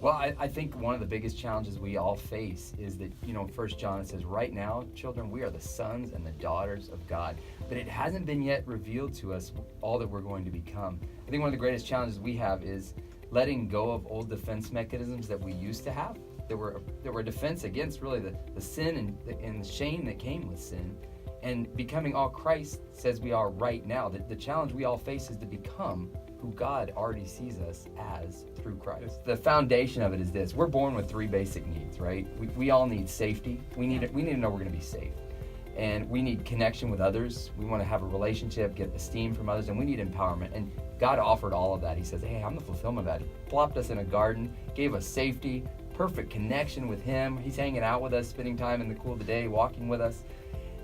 Well, I think one of the biggest challenges we all face is that, 1 John, it says, right now, children, we are the sons and the daughters of God. But it hasn't been yet revealed to us all that we're going to become. I think one of the greatest challenges we have is letting go of old defense mechanisms that we used to have, that were a defense against really the sin and the shame that came with sin, and becoming all Christ says we are right now. The challenge we all face is to become who God already sees us as through Christ. The foundation of it is this: we're born with three basic needs, right? We all need safety. We need to know we're going to be safe. And we need connection with others. We want to have a relationship, get esteem from others, and we need empowerment. And God offered all of that. He says, hey, I'm the fulfillment of that. He plopped us in a garden, gave us safety, perfect connection with Him. He's hanging out with us, spending time in the cool of the day, walking with us.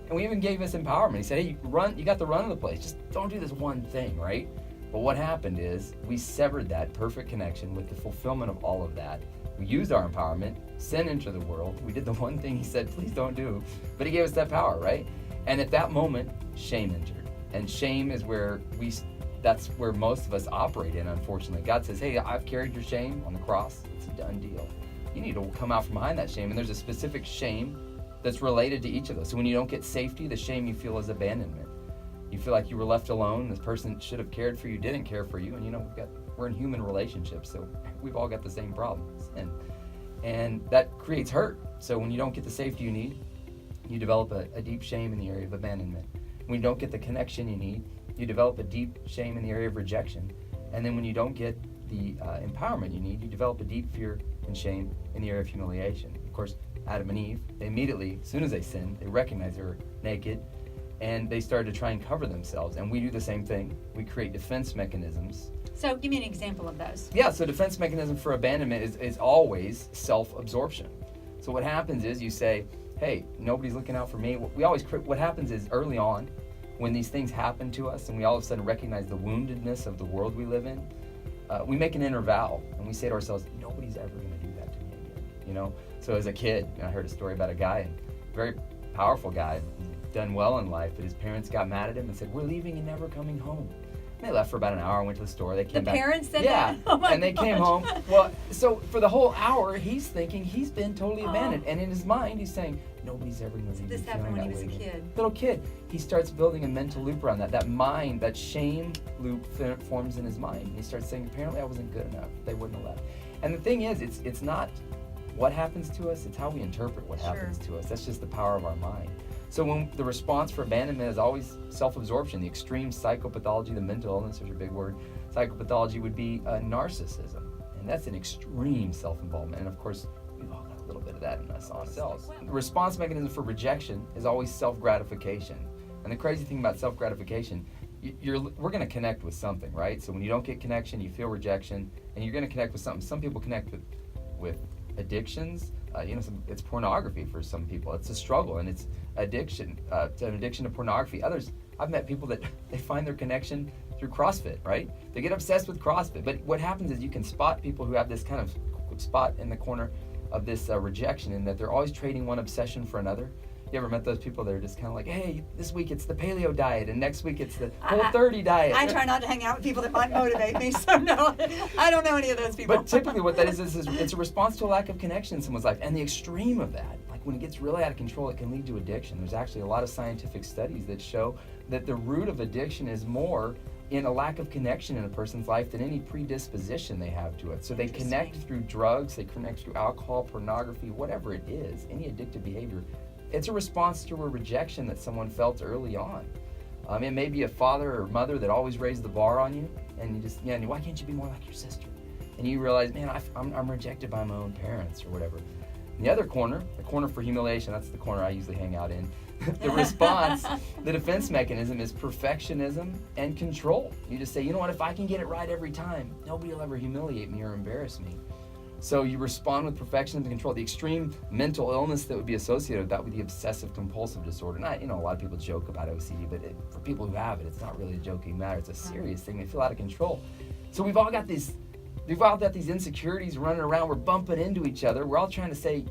And we even gave us empowerment. He said, hey, you got the run of the place. Just don't do this one thing, right? But what happened is we severed that perfect connection with the fulfillment of all of that. We used our empowerment, sin entered the world. We did the one thing He said, please don't do. But He gave us that power, right? And at that moment, shame entered. And shame is where that's where most of us operate in, unfortunately. God says, hey, I've carried your shame on the cross. It's a done deal. You need to come out from behind that shame. And there's a specific shame that's related to each of those. So when you don't get safety, the shame you feel is abandonment. You feel like you were left alone. This person should have cared for you, didn't care for you. And we're in human relationships, so we've all got the same problems. And that creates hurt. So when you don't get the safety you need, you develop a deep shame in the area of abandonment. When you don't get the connection you need, you develop a deep shame in the area of rejection. And then when you don't get the empowerment you need, you develop a deep fear and shame in the area of humiliation. Of course, Adam and Eve, they immediately, as soon as they sinned, they recognized they were naked, and they started to try and cover themselves. And we do the same thing. We create defense mechanisms. So give me an example of those. Yeah, so defense mechanism for abandonment is always self-absorption. So what happens is you say, hey, nobody's looking out for me. What happens is early on, when these things happen to us and we all of a sudden recognize the woundedness of the world we live in, we make an inner vow and we say to ourselves, nobody's ever going to do that to me again. So as a kid, I heard a story about a guy, a very powerful guy, done well in life, but his parents got mad at him and said, we're leaving and never coming home. And they left for about an hour and went to the store. They came back. The parents said that? Yeah, oh and they came home. Well, so for the whole hour, he's thinking he's been totally abandoned. And in his mind, he's saying, nobody's ever going to leave me. This happened when he was a kid. Little kid. He starts building a mental loop around that. That mind, that shame loop forms in his mind. And he starts saying, apparently I wasn't good enough. They wouldn't have left. And the thing is, it's not what happens to us, it's how we interpret what happens to us. That's just the power of our mind. So when the response for abandonment is always self-absorption, the extreme psychopathology, the mental illness, is a big word, psychopathology would be narcissism. And that's an extreme self-involvement. And of course, we've all got a little bit of that in us ourselves. The response mechanism for rejection is always self-gratification. And the crazy thing about self-gratification, we're going to connect with something, right? So when you don't get connection, you feel rejection, and you're going to connect with something. Some people connect with addictions. It's pornography for some people. It's a struggle, and it's addiction. It's an addiction to pornography. Others, I've met people that they find their connection through CrossFit, right? They get obsessed with CrossFit. But what happens is you can spot people who have this kind of spot in the corner of this rejection, in that they're always trading one obsession for another. You ever met those people that are just kind of like, hey, this week it's the paleo diet, and next week it's the Whole30 diet? I try not to hang out with people that might motivate me, so no, I don't know any of those people. But typically what that is it's a response to a lack of connection in someone's life. And the extreme of that, like when it gets really out of control, it can lead to addiction. There's actually a lot of scientific studies that show that the root of addiction is more in a lack of connection in a person's life than any predisposition they have to it. So they connect through drugs, they connect through alcohol, pornography, whatever it is, any addictive behavior. It's a response to a rejection that someone felt early on. It may be a father or mother that always raised the bar on you, and you just, why can't you be more like your sister? And you realize, man, I'm rejected by my own parents or whatever. And the other corner, the corner for humiliation, that's the corner I usually hang out in. The response, the defense mechanism is perfectionism and control. You just say, you know what, if I can get it right every time, nobody will ever humiliate me or embarrass me. So you respond with perfectionism and control. The extreme mental illness that would be associated with that would be obsessive compulsive disorder. And a lot of people joke about OCD, but for people who have it, it's not really a joking matter. It's a serious thing. They feel out of control. So we've all got these insecurities running around. We're bumping into each other. We're all trying to say,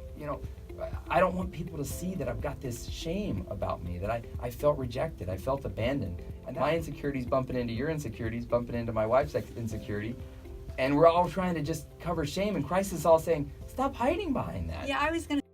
I don't want people to see that I've got this shame about me, that I felt rejected, I felt abandoned. And my insecurities bumping into your insecurities, bumping into my wife's insecurity. And we're all trying to just cover shame, and Christ is all saying, stop hiding behind that. Yeah, I was going to